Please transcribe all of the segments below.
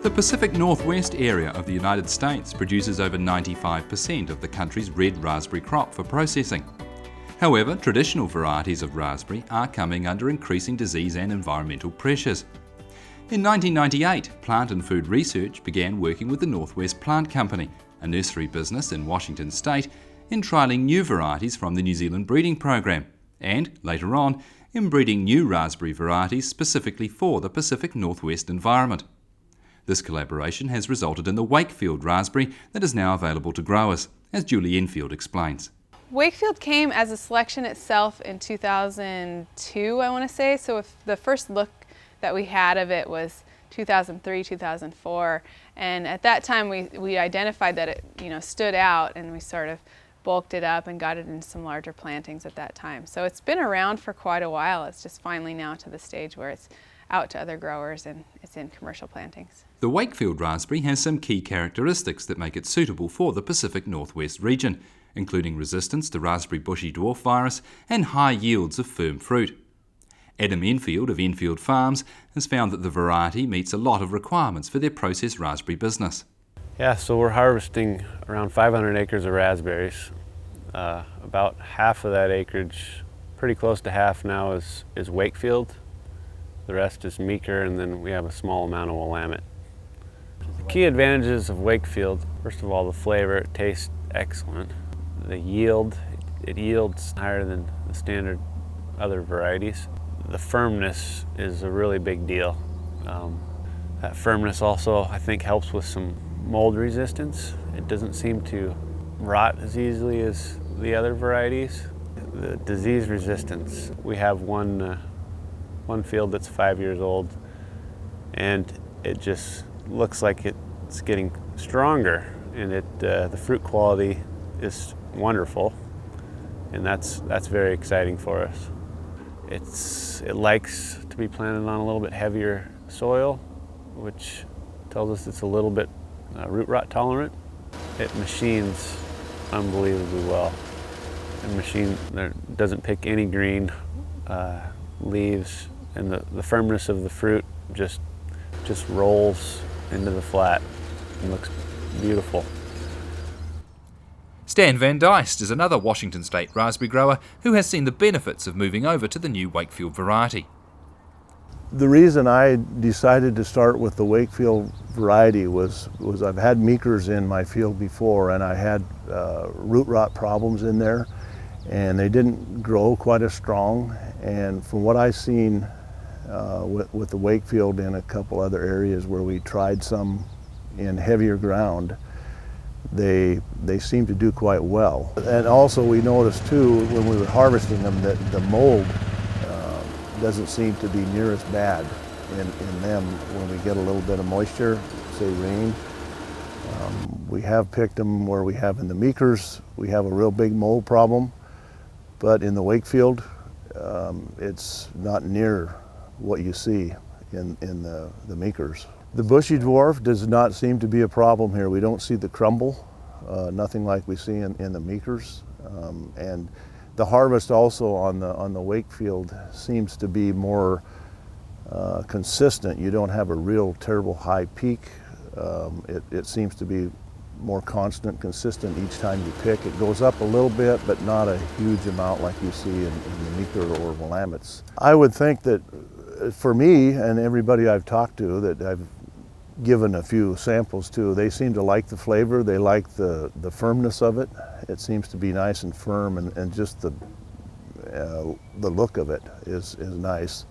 The Pacific Northwest area of the United States produces over 95% of the country's red raspberry crop for processing. However, traditional varieties of raspberry are coming under increasing disease and environmental pressures. In 1998, Plant and Food Research began working with the Northwest Plant Company, a nursery business in Washington State, in trialling new varieties from the New Zealand breeding program, and, later on, in breeding new raspberry varieties specifically for the Pacific Northwest environment. This collaboration has resulted in the Wakefield raspberry that is now available to growers, as Julie Enfield explains. Wakefield came as a selection itself in 2002, I want to say, so if the first look that we had of it was 2003, 2004, and at that time we identified that it stood out, and we sort of bulked it up and got it in some larger plantings at that time. So it's been around for quite a while. It's just finally now to the stage where it's out to other growers and it's in commercial plantings. The Wakefield raspberry has some key characteristics that make it suitable for the Pacific Northwest region, including resistance to raspberry bushy dwarf virus and high yields of firm fruit. Adam Enfield of Enfield Farms has found that the variety meets a lot of requirements for their processed raspberry business. Yeah, so we're harvesting around 500 acres of raspberries. About half of that acreage, pretty close to half now, is Wakefield. The rest is Meeker, and then we have a small amount of Willamette. The key advantages of Wakefield, first of all, the flavor. It tastes excellent. The yield, it yields higher than the standard other varieties. The firmness is a really big deal. That firmness also, I think, helps with some mold resistance. It doesn't seem to rot as easily as the other varieties. The disease resistance, we have one field that's 5 years old, and it just looks like it's getting stronger, and the fruit quality is wonderful, and that's very exciting for us. It likes to be planted on a little bit heavier soil, which tells us it's a little bit root rot tolerant. It machines unbelievably well. It doesn't pick any green leaves, and the firmness of the fruit just rolls into the flat and looks beautiful. Stan Van Dyst is another Washington State raspberry grower who has seen the benefits of moving over to the new Wakefield variety. The reason I decided to start with the Wakefield variety was I've had Meekers in my field before, and I had root rot problems in there, and they didn't grow quite as strong. And from what I've seen with the Wakefield in a couple other areas where we tried some in heavier ground, they seem to do quite well. And also we noticed too, when we were harvesting them, that the mold doesn't seem to be near as bad in them when we get a little bit of moisture, say rain. We have picked them where we have in the Meekers, we have a real big mold problem, but in the Wakefield, it's not near what you see in the Meekers. The bushy dwarf does not seem to be a problem here. We don't see the crumble, nothing like we see in the Meekers. And the harvest also on the Wakefield seems to be more consistent. You don't have a real terrible high peak. It seems to be more constant, consistent each time you pick. It goes up a little bit, but not a huge amount like you see in the Meeker or Willamettes. I would think that for me and everybody I've talked to that I've given a few samples to, they seem to like the flavor, they like the firmness of it. It seems to be nice and firm, and just the look of it is nice.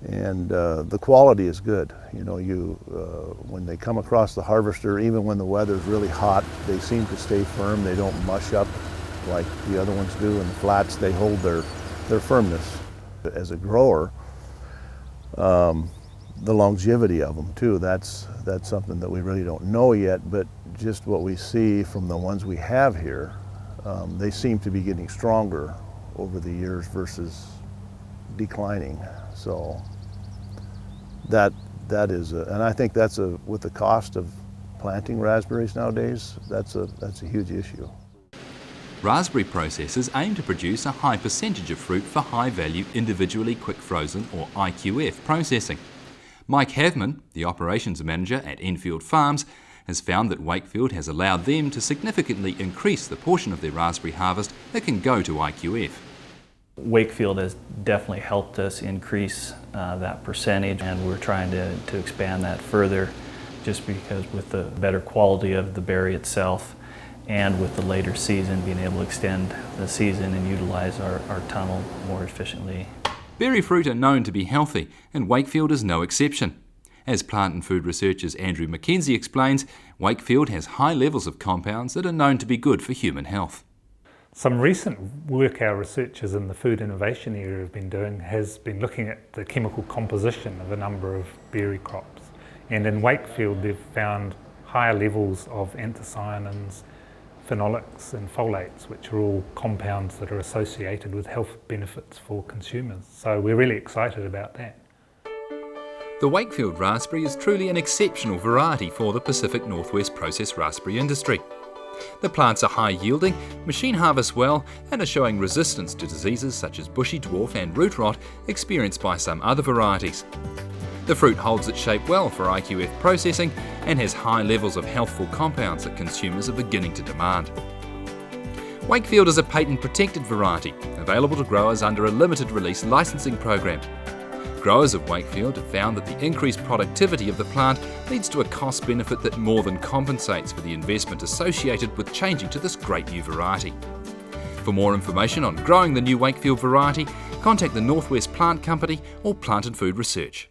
And the quality is good. You know, when they come across the harvester, even when the weather's really hot, they seem to stay firm. They don't mush up like the other ones do. In the flats, they hold their firmness. As a grower, the longevity of them too, that's something that we really don't know yet, but just what we see from the ones we have here, they seem to be getting stronger over the years versus declining. So that is, and I think that's with the cost of planting raspberries nowadays, that's a huge issue. Raspberry processors aim to produce a high percentage of fruit for high-value individually quick frozen or IQF processing. Mike Havman, the operations manager at Enfield Farms, has found that Wakefield has allowed them to significantly increase the portion of their raspberry harvest that can go to IQF. Wakefield has definitely helped us increase that percentage, and we're trying to expand that further, just because with the better quality of the berry itself and with the later season, being able to extend the season and utilize our tunnel more efficiently. Berry fruit are known to be healthy, and Wakefield is no exception. As plant and food researchers Andrew Mackenzie explains, Wakefield has high levels of compounds that are known to be good for human health. Some recent work our researchers in the food innovation area have been doing has been looking at the chemical composition of a number of berry crops. And in Wakefield they've found higher levels of anthocyanins, phenolics and folates, which are all compounds that are associated with health benefits for consumers. So we're really excited about that. The Wakefield raspberry is truly an exceptional variety for the Pacific Northwest processed raspberry industry. The plants are high yielding, machine harvest well, and are showing resistance to diseases such as bushy dwarf and root rot experienced by some other varieties. The fruit holds its shape well for IQF processing and has high levels of healthful compounds that consumers are beginning to demand. Wakefield is a patent protected variety, available to growers under a limited release licensing program. Growers of Wakefield have found that the increased productivity of the plant leads to a cost benefit that more than compensates for the investment associated with changing to this great new variety. For more information on growing the new Wakefield variety, contact the Northwest Plant Company or Plant and Food Research.